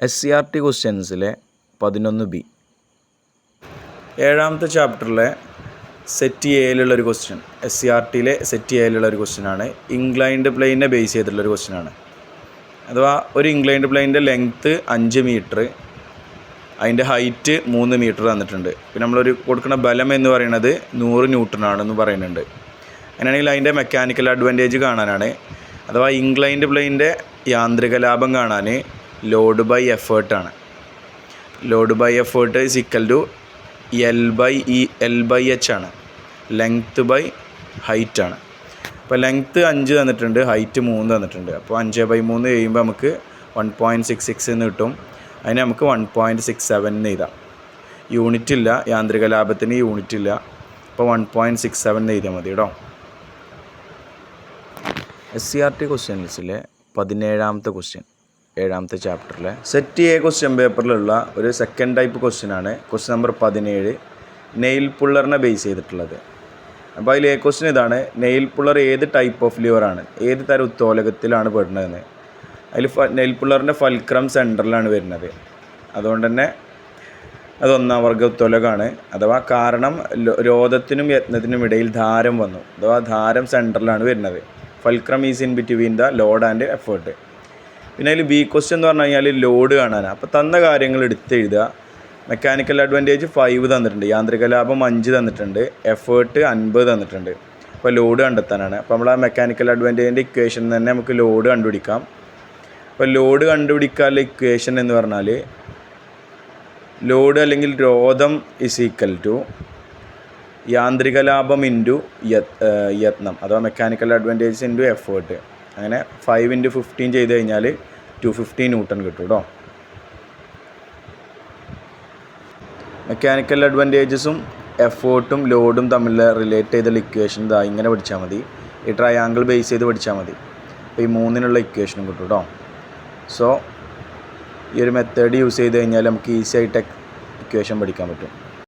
SCRT ക്വസ്റ്റ്യൻസിലെ 11B ഏഴാമത്തെ ചാപ്റ്ററിലെ set എയിലുള്ളൊരു question, SCRTയിലെ set എയിലുള്ളൊരു ക്വസ്റ്റ്യനാണ്. Inclined പ്ലെയിനെ base ചെയ്തിട്ടുള്ളൊരു ക്വസ്റ്റ്യനാണ്. അഥവാ ഒരു ഇൻക്ലൈൻഡ് പ്ലെയിൻ്റെ ലെങ്ത്ത് 5 മീറ്റർ, അതിൻ്റെ ഹൈറ്റ് 3 മീറ്റർ തന്നിട്ടുണ്ട്. പിന്നെ നമ്മളൊരു കൊടുക്കുന്ന ബലം എന്ന് പറയുന്നത് 100 ന്യൂട്ടനാണെന്ന് പറയുന്നുണ്ട്. അങ്ങനെയാണെങ്കിൽ അതിൻ്റെ മെക്കാനിക്കൽ അഡ്വാൻറ്റേജ് കാണാനാണ്. അഥവാ ഇൻക്ലൈൻഡ് പ്ലെയിൻ്റെ യാന്ത്രിക ലാഭം കാണാൻ ലോഡ് ബൈ എഫേർട്ടാണ്. Load by effort is equal to L/H ആണ്. ലെങ്ത്ത് ബൈ ഹൈറ്റ് ആണ്. അപ്പോൾ ലെങ്ത്ത് 5 തന്നിട്ടുണ്ട്, ഹൈറ്റ് 3 തന്നിട്ടുണ്ട്. അപ്പോൾ 5/3 ചെയ്യുമ്പോൾ നമുക്ക് 1.66 എന്ന് കിട്ടും. അതിന് നമുക്ക് 1.67 എന്ന് എഴുതാം. യൂണിറ്റ് ഇല്ല, യാന്ത്രിക ലാഭത്തിന് യൂണിറ്റ് ഇല്ല. അപ്പോൾ 1.67 എന്ന് എഴുതിയാൽ മതി കേട്ടോ. SCRT ക്വസ്റ്റ്യൻസിലെ 17ാമത്തെ ക്വസ്റ്റ്യൻ, ഏഴാമത്തെ ചാപ്റ്ററിലെ സെറ്റ് എ ക്വസ്റ്റ്യൻ പേപ്പറിലുള്ള ഒരു സെക്കൻഡ് ടൈപ്പ് ക്വസ്റ്റ്യനാണ്. ക്വസ്റ്റ്യൻ നമ്പർ 17, നെയിൽ പുള്ളറിനെ ബേസ് ചെയ്തിട്ടുള്ളത്. അപ്പോൾ അതിൽ ക്വസ്റ്റ്യൻ ഇതാണ്: നെയിൽ പുള്ളർ ഏത് ടൈപ്പ് ഓഫ് ലിവറാണ്, ഏത് തരം ഉത്തോലകത്തിലാണ് പെടുന്നതെന്ന്. അതിൽ നെയിൽ പുള്ളറിൻ്റെ ഫൽക്രം സെൻറ്ററിലാണ് വരുന്നത്. അതുകൊണ്ട് തന്നെ അത് 1ാം വർഗ്ഗ ഉത്തോലകമാണ്. അഥവാ കാരണം രോധത്തിനും യത്നത്തിനും ഇടയിൽ ധാരം വന്നു, അഥവാ ധാരം സെൻറ്ററിലാണ് വരുന്നത്. Fulcrum is in between the load and effort. പിന്നെ അതിൽ ബി ക്വസ്റ്റ്യൻ എന്ന് പറഞ്ഞു കഴിഞ്ഞാൽ ലോഡ് കാണാനാണ്. അപ്പോൾ തന്ന കാര്യങ്ങൾ എടുത്തെഴുതുക. മെക്കാനിക്കൽ അഡ്വാൻറ്റേജ് 5 തന്നിട്ടുണ്ട്, യാന്ത്രിക ലാഭം 5 തന്നിട്ടുണ്ട്, എഫേർട്ട് 50 തന്നിട്ടുണ്ട്. അപ്പോൾ ലോഡ് കണ്ടെത്താനാണ്. അപ്പോൾ നമ്മൾ ആ മെക്കാനിക്കൽ അഡ്വാൻറ്റേജിൻ്റെ ഇക്വേഷൻ തന്നെ നമുക്ക് ലോഡ് കണ്ടുപിടിക്കാം. അപ്പോൾ ലോഡ് കണ്ടുപിടിക്കാനുള്ള ഇക്വേഷൻ എന്ന് പറഞ്ഞാൽ ലോഡ് അല്ലെങ്കിൽ രോധം ഇസ് ഈക്വൽ ടു യാന്ത്രിക ലാഭം ഇൻറ്റു യത്നം, അഥവാ മെക്കാനിക്കൽ അഡ്വാൻറ്റേജ് ഇൻറ്റു എഫേർട്ട്. അങ്ങനെ 5 × 15 ചെയ്ത് കഴിഞ്ഞാൽ 250 ന്യൂട്ടൺ കിട്ടും കേട്ടോ. മെക്കാനിക്കൽ അഡ്വാൻറ്റേജസും എഫേർട്ടും ലോഡും തമ്മിൽ റിലേറ്റ് ചെയ്തുള്ള ഇക്വേഷൻ ഇതാ ഇങ്ങനെ പഠിച്ചാൽ മതി. ഈ ട്രയാങ്കിൾ ബേസ് ചെയ്ത് പഠിച്ചാൽ മതി. അപ്പോൾ ഈ 3-നുള്ള ഇക്വേഷനും കിട്ടും കേട്ടോ. സോ ഈ ഒരു മെത്തേഡ് യൂസ് ചെയ്ത് കഴിഞ്ഞാൽ നമുക്ക് ഈസി ആയിട്ട് ഇക്വേഷൻ പഠിക്കാൻ പറ്റും.